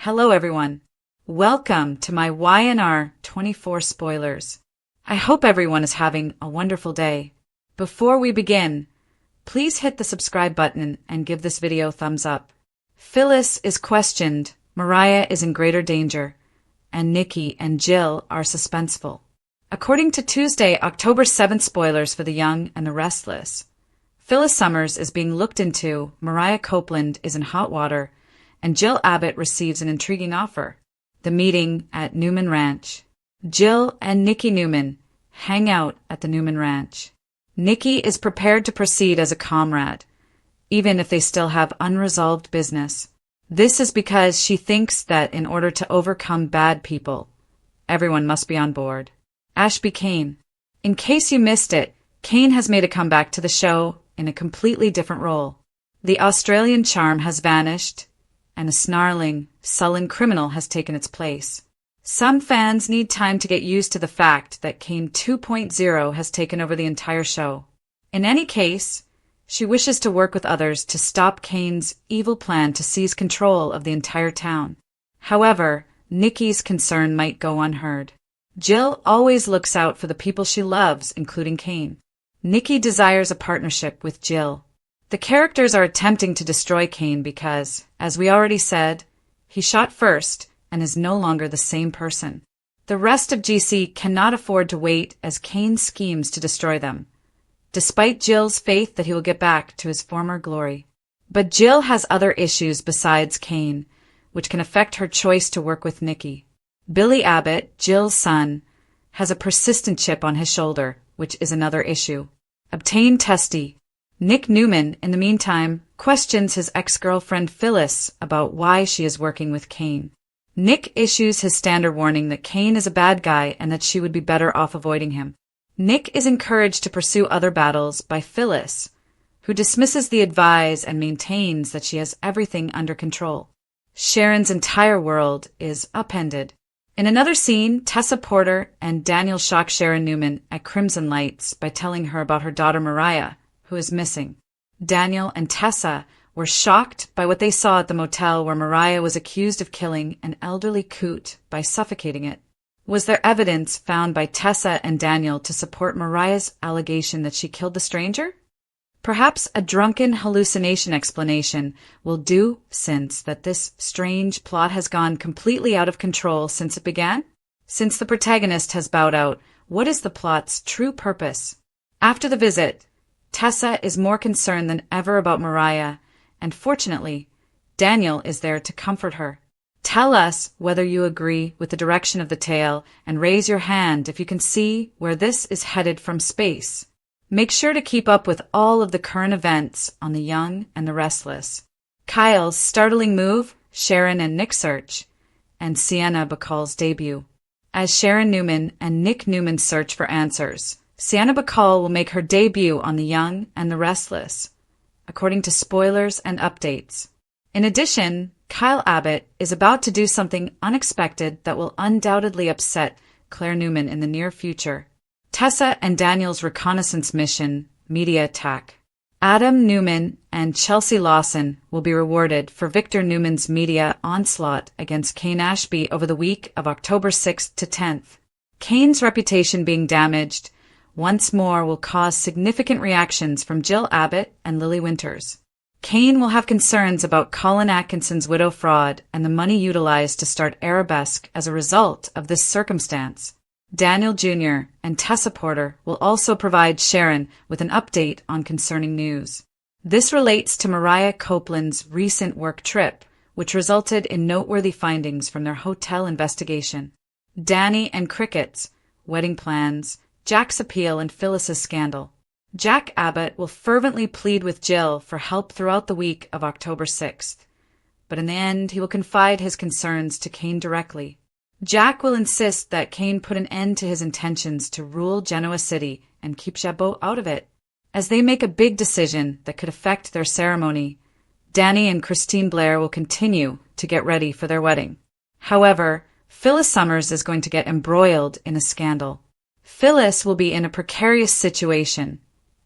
Hello everyone. Welcome to my YNR 24 spoilers. I hope everyone is having a wonderful day. Before we begin, please hit the subscribe button and give this video a thumbs up. Phyllis is questioned, Mariah is in greater danger, and Nikki and Jill are suspenseful. According to Tuesday, October 7th spoilers for The Young and the Restless, Phyllis Summers is being looked into, Mariah Copeland is in hot water, and Jill Abbott receives an intriguing offer. The meeting at Newman Ranch. Jill and Nikki Newman hang out at the Newman Ranch. Nikki is prepared to proceed as a comrade, even if they still have unresolved business. This is because she thinks that in order to overcome bad people, everyone must be on board. Ashby Kane. In case you missed it, Kane has made a comeback to the show in a completely different role. The Australian charm has vanished, and a snarling, sullen criminal has taken its place. Some fans need time to get used to the fact that Kane 2.0 has taken over the entire show. In any case, she wishes to work with others to stop Kane's evil plan to seize control of the entire town. However, Nikki's concern might go unheard. Jill always looks out for the people she loves, including Kane. Nikki desires a partnership with Jill. The characters are attempting to destroy Kane because, as we already said, he shot first and is no longer the same person. The rest of GC cannot afford to wait as Kane schemes to destroy them, despite Jill's faith that he will get back to his former glory. But Jill has other issues besides Kane, which can affect her choice to work with Nikki. Billy Abbott, Jill's son, has a persistent chip on his shoulder, which is another issue. Obtain testy. Nick Newman, in the meantime, questions his ex-girlfriend Phyllis about why she is working with Kane. Nick issues his standard warning that Kane is a bad guy and that she would be better off avoiding him. Nick is encouraged to pursue other battles by Phyllis, who dismisses the advice and maintains that she has everything under control. Sharon's entire world is upended. In another scene, Tessa Porter and Daniel shock Sharon Newman at Crimson Lights by telling her about her daughter Mariah, who is missing. Daniel and Tessa were shocked by what they saw at the motel where Mariah was accused of killing an elderly coot by suffocating it. Was there evidence found by Tessa and Daniel to support Mariah's allegation that she killed the stranger? Perhaps a drunken hallucination explanation will do, since that this strange plot has gone completely out of control since it began? Since the protagonist has bowed out, what is the plot's true purpose? After the visit, Tessa is more concerned than ever about Mariah, and fortunately, Daniel is there to comfort her. Tell us whether you agree with the direction of the tale and raise your hand if you can see where this is headed from space. Make sure to keep up with all of the current events on The Young and the Restless. Kyle's startling move, Sharon and Nick search, and Sienna Bacall's debut. As Sharon Newman and Nick Newman search for answers, Sienna Bacall will make her debut on The Young and the Restless, according to spoilers and updates. In addition, Kyle Abbott is about to do something unexpected that will undoubtedly upset Claire Newman in the near future. Tessa and Daniel's reconnaissance mission, media attack. Adam Newman and Chelsea Lawson will be rewarded for Victor Newman's media onslaught against Kane Ashby over the week of October 6th to 10th. Kane's reputation being damaged once more will cause significant reactions from Jill Abbott and Lily Winters. Kane will have concerns about Colin Atkinson's widow fraud and the money utilized to start Arabesque as a result of this circumstance. Daniel Jr. and Tessa Porter will also provide Sharon with an update on concerning news. This relates to Mariah Copeland's recent work trip, which resulted in noteworthy findings from their hotel investigation. Danny and Cricket's wedding plans, Jack's appeal, and Phyllis's scandal. Jack Abbott will fervently plead with Jill for help throughout the week of October 6th, but in the end he will confide his concerns to Kane directly. Jack will insist that Kane put an end to his intentions to rule Genoa City and keep Jabot out of it. As they make a big decision that could affect their ceremony, Danny and Christine Blair will continue to get ready for their wedding. However, Phyllis Summers is going to get embroiled in a scandal. Phyllis will be in a precarious situation,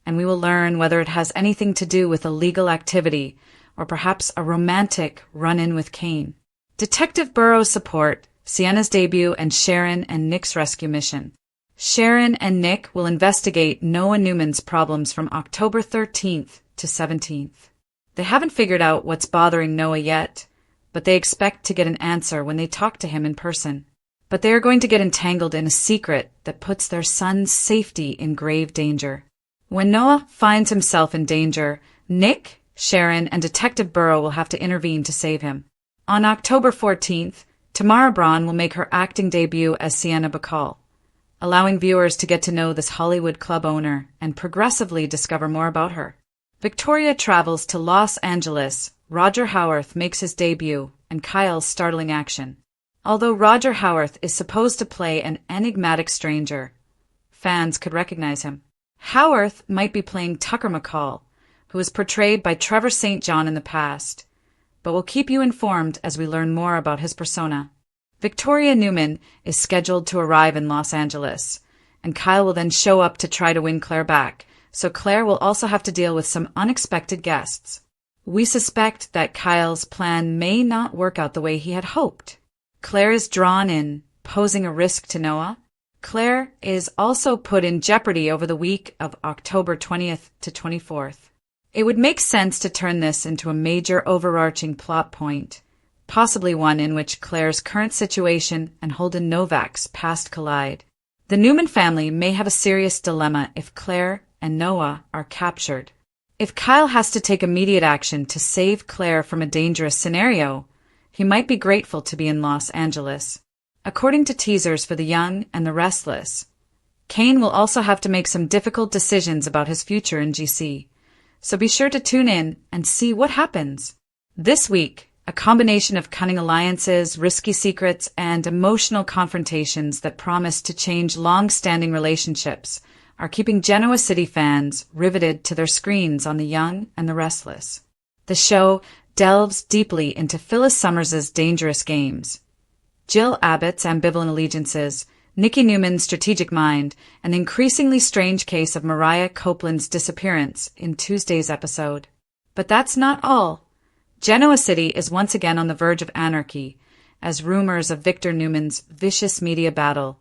and we will learn whether it has anything to do with illegal activity or perhaps a romantic run-in with Kane. Detective Burrow's support, Sienna's debut, and Sharon and Nick's rescue mission. Sharon and Nick will investigate Noah Newman's problems from October 13th to 17th. They haven't figured out what's bothering Noah yet, but they expect to get an answer when they talk to him in person. But they are going to get entangled in a secret that puts their son's safety in grave danger. When Noah finds himself in danger, Nick, Sharon, and Detective Burrow will have to intervene to save him. On October 14th, Tamara Braun will make her acting debut as Sienna Bacall, allowing viewers to get to know this Hollywood club owner and progressively discover more about her. Victoria travels to Los Angeles. Roger Howarth makes his debut, and Kyle's startling action. Although Roger Howarth is supposed to play an enigmatic stranger, fans could recognize him. Howarth might be playing Tucker McCall, who was portrayed by Trevor St. John in the past, but we'll keep you informed as we learn more about his persona. Victoria Newman is scheduled to arrive in Los Angeles, and Kyle will then show up to try to win Claire back, so Claire will also have to deal with some unexpected guests. We suspect that Kyle's plan may not work out the way he had hoped. Claire is drawn in, posing a risk to Noah. Claire is also put in jeopardy over the week of October 20th to 24th. It would make sense to turn this into a major overarching plot point, possibly one in which Claire's current situation and Holden Novak's past collide. The Newman family may have a serious dilemma if Claire and Noah are captured. If Kyle has to take immediate action to save Claire from a dangerous scenario, he might be grateful to be in Los Angeles. According to teasers for The Young and the Restless, Kane will also have to make some difficult decisions about his future in GC, so be sure to tune in and see what happens. This week, a combination of cunning alliances, risky secrets, and emotional confrontations that promise to change long-standing relationships are keeping Genoa City fans riveted to their screens on The Young and the Restless. The show delves deeply into Phyllis Summers's dangerous games, Jill Abbott's ambivalent allegiances, Nikki Newman's strategic mind, and the increasingly strange case of Mariah Copeland's disappearance in Tuesday's episode. But that's not all. Genoa City is once again on the verge of anarchy, as rumors of Victor Newman's vicious media battle,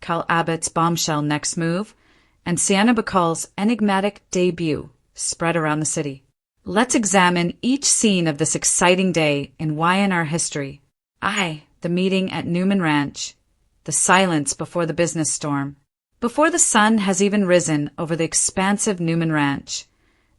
Kyle Abbott's bombshell next move, and Sienna Bacall's enigmatic debut spread around the city. Let's examine each scene of this exciting day in Y&R history. The meeting at Newman Ranch, the silence before the business storm. Before the sun has even risen over the expansive Newman Ranch,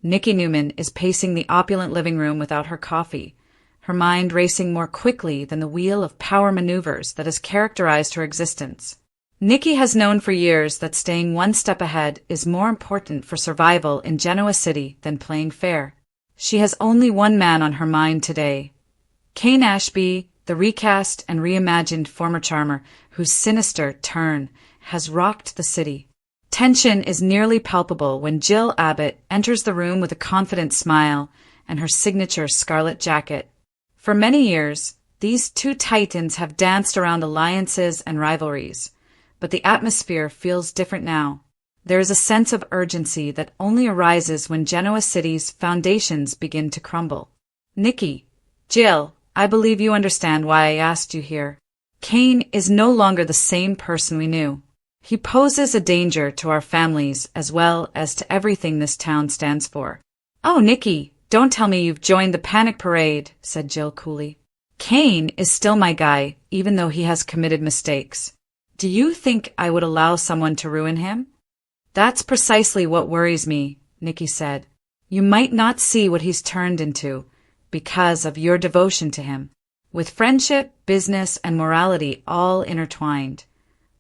Nikki Newman is pacing the opulent living room without her coffee, her mind racing more quickly than the wheel of power maneuvers that has characterized her existence. Nikki has known for years that staying one step ahead is more important for survival in Genoa City than playing fair. She has only one man on her mind today, Kane Ashby, the recast and reimagined former charmer whose sinister turn has rocked the city. Tension is nearly palpable when Jill Abbott enters the room with a confident smile and her signature scarlet jacket. For many years, these two titans have danced around alliances and rivalries, but the atmosphere feels different now. There is a sense of urgency that only arises when Genoa City's foundations begin to crumble. Nikki, Jill, I believe you understand why I asked you here. Kane is no longer the same person we knew. He poses a danger to our families as well as to everything this town stands for. Oh, Nikki, don't tell me you've joined the panic parade, said Jill coolly. Kane is still my guy, even though he has committed mistakes. Do you think I would allow someone to ruin him? That's precisely what worries me, Nikki said. You might not see what he's turned into because of your devotion to him. With friendship, business, and morality all intertwined,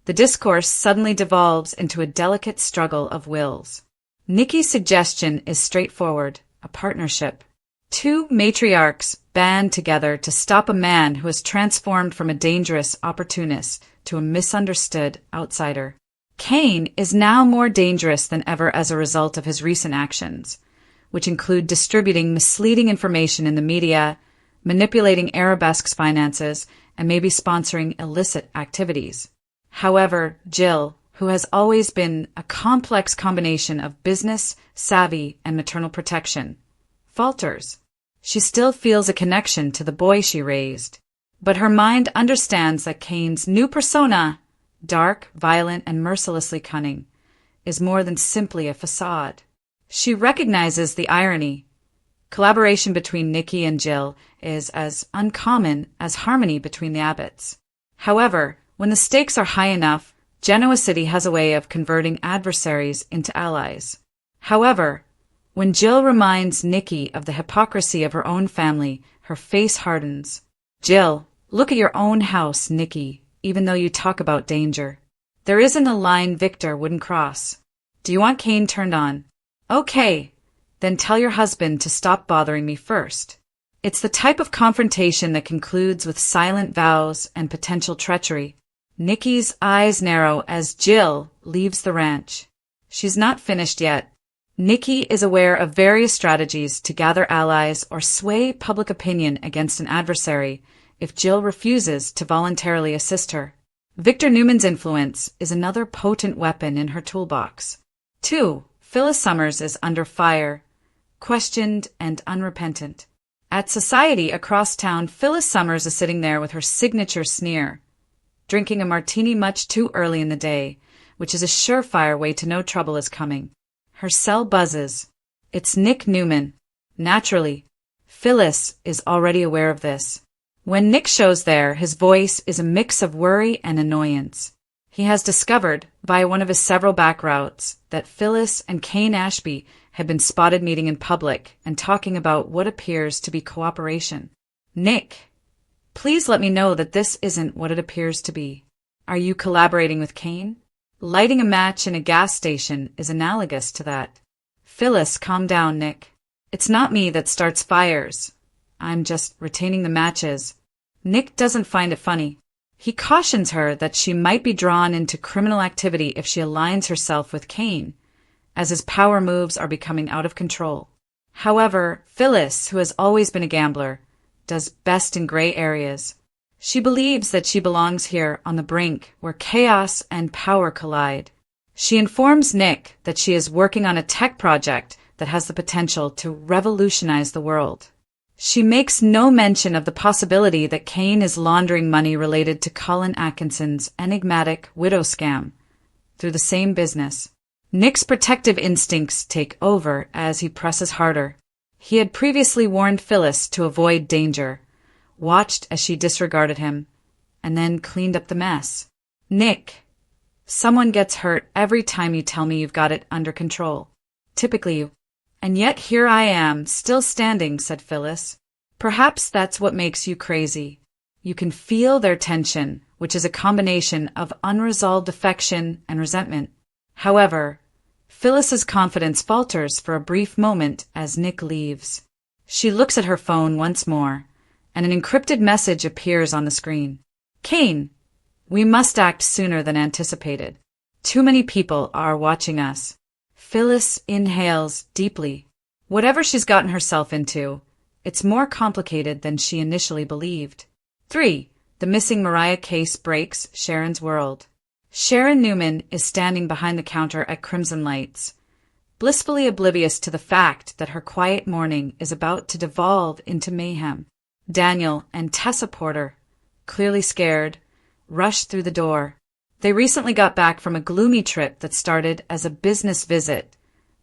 the discourse suddenly devolves into a delicate struggle of wills. Nikki's suggestion is straightforward, a partnership. Two matriarchs band together to stop a man who has transformed from a dangerous opportunist to a misunderstood outsider. Kane is now more dangerous than ever as a result of his recent actions, which include distributing misleading information in the media, manipulating Arabesque's finances, and maybe sponsoring illicit activities. However, Jill, who has always been a complex combination of business, savvy, and maternal protection, falters. She still feels a connection to the boy she raised. But her mind understands that Kane's new persona, dark, violent, and mercilessly cunning, is more than simply a facade. She recognizes the irony. Collaboration between Nikki and Jill is as uncommon as harmony between the Abbotts. However, when the stakes are high enough, Genoa City has a way of converting adversaries into allies. However, when Jill reminds Nikki of the hypocrisy of her own family, her face hardens. Jill, look at your own house, Nikki, even though you talk about danger. There isn't a line Victor wouldn't cross. Do you want Kane turned on? Okay, then tell your husband to stop bothering me first. It's the type of confrontation that concludes with silent vows and potential treachery. Nikki's eyes narrow as Jill leaves the ranch. She's not finished yet. Nikki is aware of various strategies to gather allies or sway public opinion against an adversary if Jill refuses to voluntarily assist her. Victor Newman's influence is another potent weapon in her toolbox. 2. Phyllis Summers is under fire, questioned and unrepentant. At society across town, Phyllis Summers is sitting there with her signature sneer, drinking a martini much too early in the day, which is a surefire way to know trouble is coming. Her cell buzzes. It's Nick Newman. Naturally, Phyllis is already aware of this. When Nick shows there, his voice is a mix of worry and annoyance. He has discovered, via one of his several back routes, that Phyllis and Kane Ashby had been spotted meeting in public and talking about what appears to be cooperation. Nick, please let me know that this isn't what it appears to be. Are you collaborating with Kane? Lighting a match in a gas station is analogous to that. Phyllis, calm down, Nick. It's not me that starts fires. I'm just retaining the matches. Nick doesn't find it funny. He cautions her that she might be drawn into criminal activity if she aligns herself with Kane, as his power moves are becoming out of control. However, Phyllis, who has always been a gambler, does best in gray areas. She believes that she belongs here on the brink where chaos and power collide. She informs Nick that she is working on a tech project that has the potential to revolutionize the world. She makes no mention of the possibility that Kane is laundering money related to Colin Atkinson's enigmatic widow scam through the same business. Nick's protective instincts take over as he presses harder. He had previously warned Phyllis to avoid danger, watched as she disregarded him, and then cleaned up the mess. Nick, someone gets hurt every time you tell me you've got it under control. Typically you. And yet here I am, still standing, said Phyllis. Perhaps that's what makes you crazy. You can feel their tension, which is a combination of unresolved affection and resentment. However, Phyllis's confidence falters for a brief moment as Nick leaves. She looks at her phone once more, and an encrypted message appears on the screen. Kane, we must act sooner than anticipated. Too many people are watching us. Phyllis inhales deeply. Whatever she's gotten herself into, it's more complicated than she initially believed. 3. The missing Mariah case breaks Sharon's world. Sharon Newman is standing behind the counter at Crimson Lights, blissfully oblivious to the fact that her quiet morning is about to devolve into mayhem. Daniel and Tessa Porter, clearly scared, rush through the door. They recently got back from a gloomy trip that started as a business visit,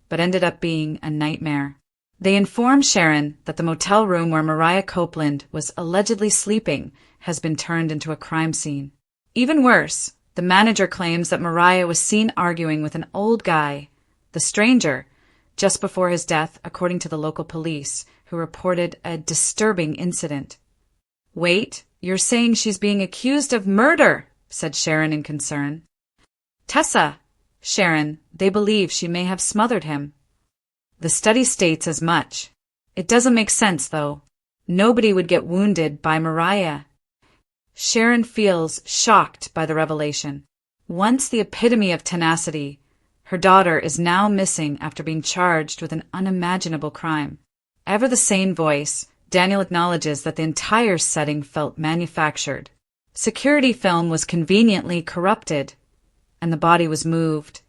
but ended up being a nightmare. They inform Sharon that the motel room where Mariah Copeland was allegedly sleeping has been turned into a crime scene. Even worse, the manager claims that Mariah was seen arguing with an old guy, the stranger, just before his death, according to the local police, who reported a disturbing incident. Wait, you're saying she's being accused of murder, said Sharon in concern. Tessa, Sharon, they believe she may have smothered him. The study states as much. It doesn't make sense, though. Nobody would get wounded by Mariah. Sharon feels shocked by the revelation. Once the epitome of tenacity, her daughter is now missing after being charged with an unimaginable crime. Ever the same voice, Daniel acknowledges that the entire setting felt manufactured. Security film was conveniently corrupted, and the body was moved,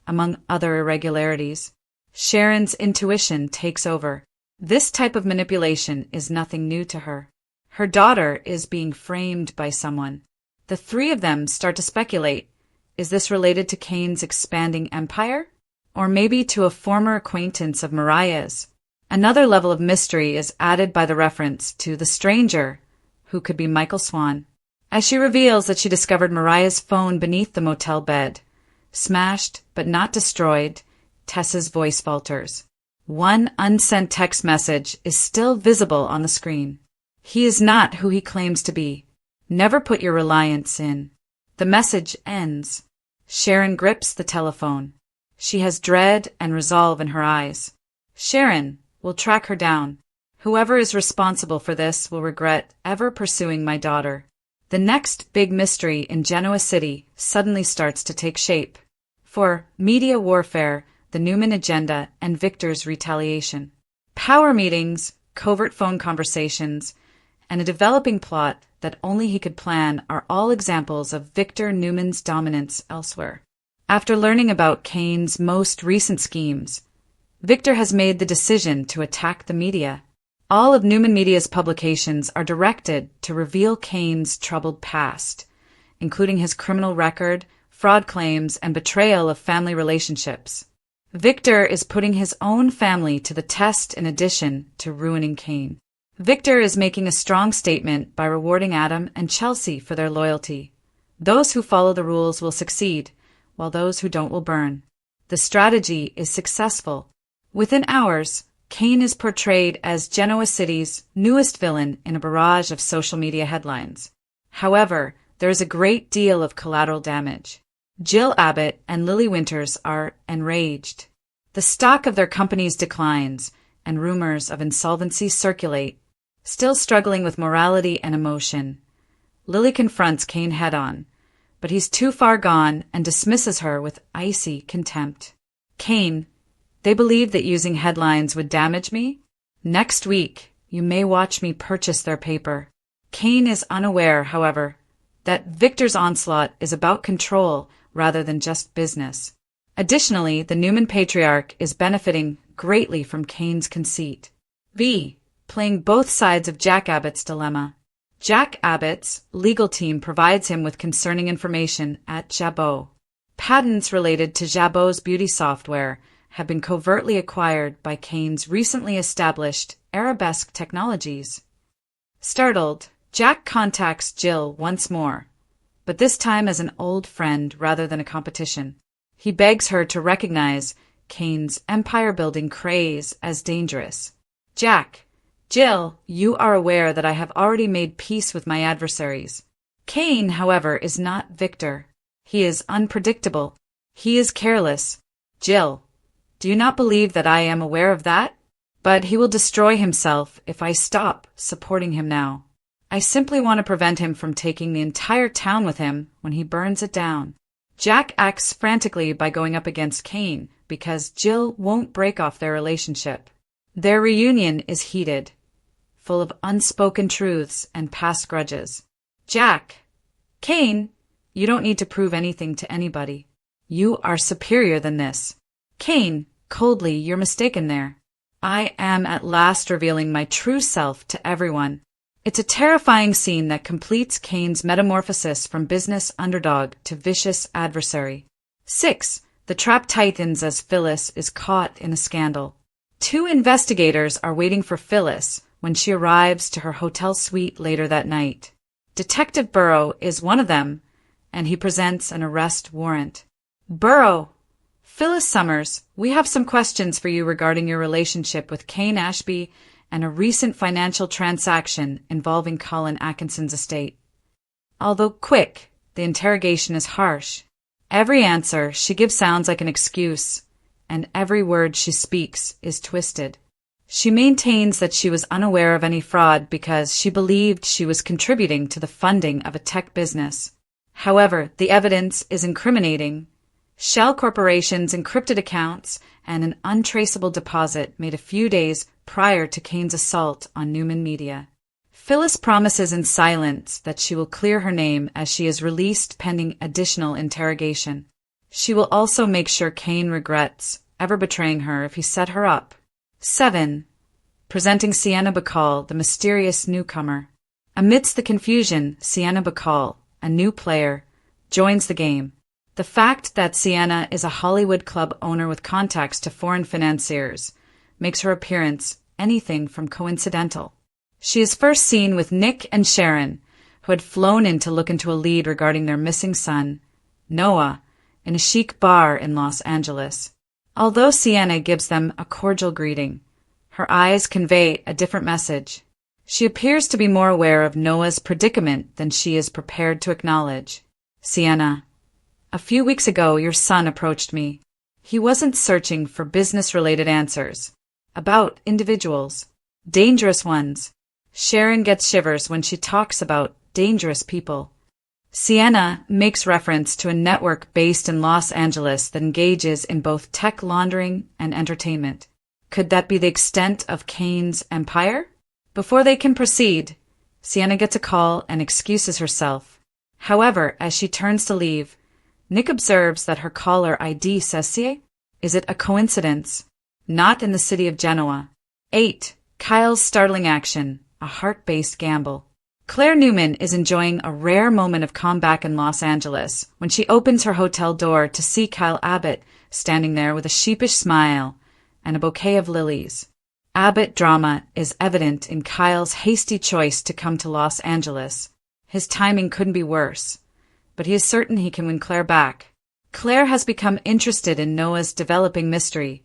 among other irregularities. Sharon's intuition takes over. This type of manipulation is nothing new to her. Her daughter is being framed by someone. The three of them start to speculate. Is this related to Kane's expanding empire? Or maybe to a former acquaintance of Mariah's? Another level of mystery is added by the reference to the stranger, who could be Michael Swan, as she reveals that she discovered Mariah's phone beneath the motel bed. Smashed, but not destroyed, Tessa's voice falters. One unsent text message is still visible on the screen. He is not who he claims to be. Never put your reliance in. The message ends. Sharon grips the telephone. She has dread and resolve in her eyes. Sharon will track her down. Whoever is responsible for this will regret ever pursuing my daughter. The next big mystery in Genoa City suddenly starts to take shape. For media warfare, the Newman agenda, and Victor's retaliation. Power meetings, covert phone conversations, and a developing plot that only he could plan are all examples of Victor Newman's dominance elsewhere. After learning about Kane's most recent schemes, Victor has made the decision to attack the media. All of Newman Media's publications are directed to reveal Kane's troubled past, including his criminal record, fraud claims, and betrayal of family relationships. Victor is putting his own family to the test in addition to ruining Kane. Victor is making a strong statement by rewarding Adam and Chelsea for their loyalty. Those who follow the rules will succeed, while those who don't will burn. The strategy is successful. Within hours, Kane is portrayed as Genoa City's newest villain in a barrage of social media headlines. However, there is a great deal of collateral damage. Jill Abbott and Lily Winters are enraged. The stock of their companies declines, and rumors of insolvency circulate. Still struggling with morality and emotion, Lily confronts Kane head-on, but he's too far gone and dismisses her with icy contempt. Kane, they believe that using headlines would damage me? Next week, you may watch me purchase their paper. Kane is unaware, however, that Victor's onslaught is about control rather than just business. Additionally, the Newman patriarch is benefiting greatly from Kane's conceit. Playing both sides of Jack Abbott's dilemma. Jack Abbott's legal team provides him with concerning information at Jabot. Patents related to Jabot's beauty software have been covertly acquired by Kane's recently established Arabesque Technologies. Startled, Jack contacts Jill once more, but this time as an old friend rather than a competition. He begs her to recognize Kane's empire-building craze as dangerous. Jill, you are aware that I have already made peace with my adversaries. Kane, however, is not Victor. He is unpredictable. He is careless. Jill, do you not believe that I am aware of that? But he will destroy himself if I stop supporting him now. I simply want to prevent him from taking the entire town with him when he burns it down. Jack acts frantically by going up against Kane because Jill won't break off their relationship. Their reunion is heated, full of unspoken truths and past grudges. Kane, you don't need to prove anything to anybody. You are superior than this. Kane, coldly, you're mistaken there. I am at last revealing my true self to everyone. It's a terrifying scene that completes Kane's metamorphosis from business underdog to vicious adversary. 6. The trap tightens as Phyllis is caught in a scandal. 2 investigators are waiting for Phyllis when she arrives to her hotel suite later that night. Detective Burrow is one of them, and he presents an arrest warrant. Burrow! Phyllis Summers, we have some questions for you regarding your relationship with Kane Ashby and a recent financial transaction involving Colin Atkinson's estate. Although quick, the interrogation is harsh. Every answer she gives sounds like an excuse, and every word she speaks is twisted. She maintains that she was unaware of any fraud because she believed she was contributing to the funding of a tech business. However, the evidence is incriminating. Shell Corporation's encrypted accounts and an untraceable deposit made a few days prior to Kane's assault on Newman Media. Phyllis promises in silence that she will clear her name as she is released pending additional interrogation. She will also make sure Kane regrets ever betraying her if he set her up. 7. Presenting Sienna Bacall, the mysterious newcomer. Amidst the confusion, Sienna Bacall, a new player, joins the game. The fact that Sienna is a Hollywood club owner with contacts to foreign financiers makes her appearance anything from coincidental. She is first seen with Nick and Sharon, who had flown in to look into a lead regarding their missing son, Noah, in a chic bar in Los Angeles. Although Sienna gives them a cordial greeting, her eyes convey a different message. She appears to be more aware of Noah's predicament than she is prepared to acknowledge. Sienna, a few weeks ago your son approached me. He wasn't searching for business-related answers. About individuals. Dangerous ones. Sharon gets shivers when she talks about dangerous people. Sienna makes reference to a network based in Los Angeles that engages in both tech laundering and entertainment. Could that be the extent of Kane's empire? Before they can proceed, Sienna gets a call and excuses herself. However, as she turns to leave, Nick observes that her caller ID says CA. Is it a coincidence? Not in the city of Genoa. 8. Kyle's startling action, a heart-based gamble. Claire Newman is enjoying a rare moment of comeback in Los Angeles when she opens her hotel door to see Kyle Abbott standing there with a sheepish smile and a bouquet of lilies. Abbott drama is evident in Kyle's hasty choice to come to Los Angeles. His timing couldn't be worse, but he is certain he can win Claire back. Claire has become interested in Noah's developing mystery,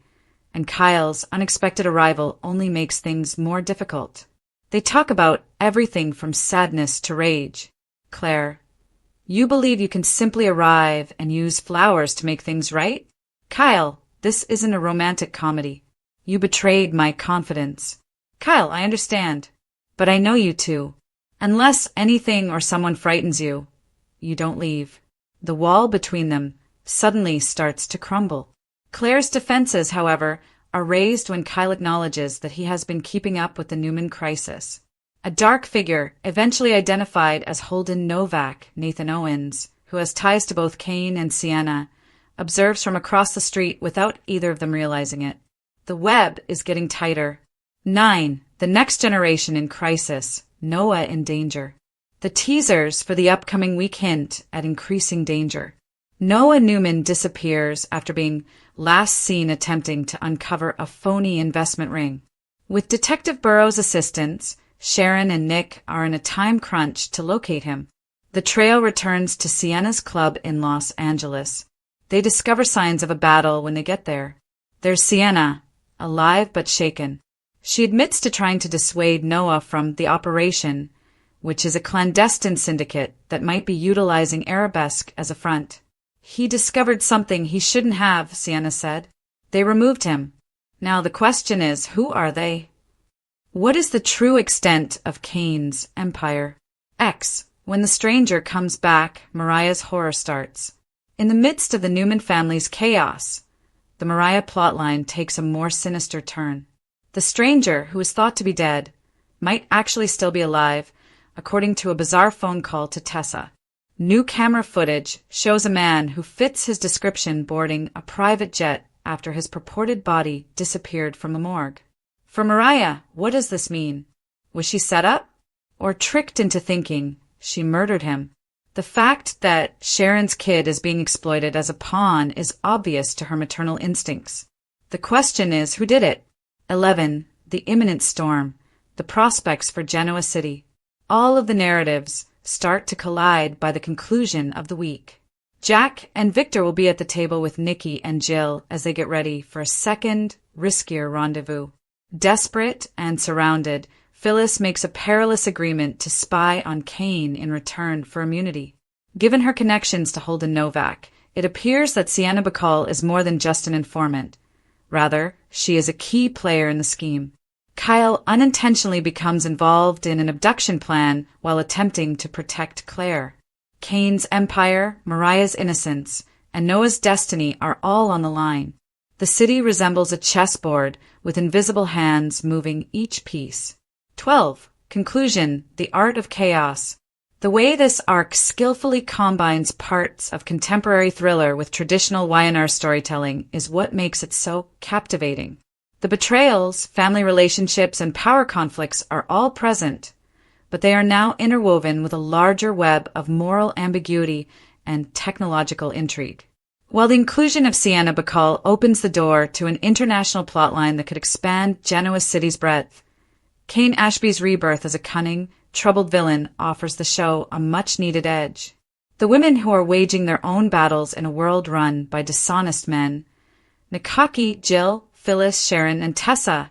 and Kyle's unexpected arrival only makes things more difficult. They talk about everything from sadness to rage. Claire, you believe you can simply arrive and use flowers to make things right? Kyle, this isn't a romantic comedy. You betrayed my confidence. Kyle, I understand, but I know you too. Unless anything or someone frightens you, you don't leave. The wall between them suddenly starts to crumble. Claire's defenses, however, are raised when Kyle acknowledges that he has been keeping up with the Newman crisis. A dark figure, eventually identified as Holden Novak, Nathan Owens, who has ties to both Kane and Sienna, observes from across the street without either of them realizing it. The web is getting tighter. 9. The next generation in crisis, Noah in danger. The teasers for the upcoming week hint at increasing danger. Noah Newman disappears after being last seen attempting to uncover a phony investment ring. With Detective Burrow's assistance, Sharon and Nick are in a time crunch to locate him. The trio returns to Sienna's club in Los Angeles. They discover signs of a battle when they get there. There's Sienna, alive but shaken. She admits to trying to dissuade Noah from the operation, which is a clandestine syndicate that might be utilizing Arabesque as a front. He discovered something he shouldn't have, Sienna said. They removed him. Now the question is, who are they? What is the true extent of Kane's empire? X. When the stranger comes back, Mariah's horror starts. In the midst of the Newman family's chaos, the Mariah plotline takes a more sinister turn. The stranger, who is thought to be dead, might actually still be alive, according to a bizarre phone call to Tessa. New camera footage shows a man who fits his description boarding a private jet after his purported body disappeared from the morgue. For Mariah, what does this mean? Was she set up? Or tricked into thinking she murdered him? The fact that Sharon's kid is being exploited as a pawn is obvious to her maternal instincts. The question is, who did it? 11. The imminent storm. The prospects for Genoa City. All of the narratives start to collide by the conclusion of the week. Jack and Victor will be at the table with Nikki and Jill as they get ready for a second, riskier rendezvous. Desperate and surrounded, Phyllis makes a perilous agreement to spy on Kane in return for immunity. Given her connections to Holden Novak, it appears that Sienna Bacall is more than just an informant. Rather, she is a key player in the scheme. Kyle unintentionally becomes involved in an abduction plan while attempting to protect Claire. Kane's empire, Mariah's innocence, and Noah's destiny are all on the line. The city resembles a chessboard with invisible hands moving each piece. 12. Conclusion, the art of chaos. The way this arc skillfully combines parts of contemporary thriller with traditional Y&R storytelling is what makes it so captivating. The betrayals, family relationships, and power conflicts are all present, but they are now interwoven with a larger web of moral ambiguity and technological intrigue. While the inclusion of Sienna Bacall opens the door to an international plotline that could expand Genoa City's breadth, Kane Ashby's rebirth as a cunning, troubled villain offers the show a much-needed edge. The women who are waging their own battles in a world run by dishonest men, Nikki, Jill, Phyllis, Sharon, and Tessa,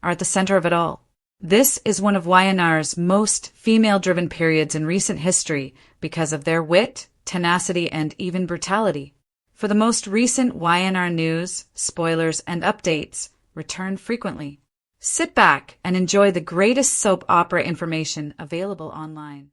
are at the center of it all. This is one of YNR's most female-driven periods in recent history because of their wit, tenacity, and even brutality. For the most recent YNR news, spoilers, and updates, return frequently. Sit back and enjoy the greatest soap opera information available online.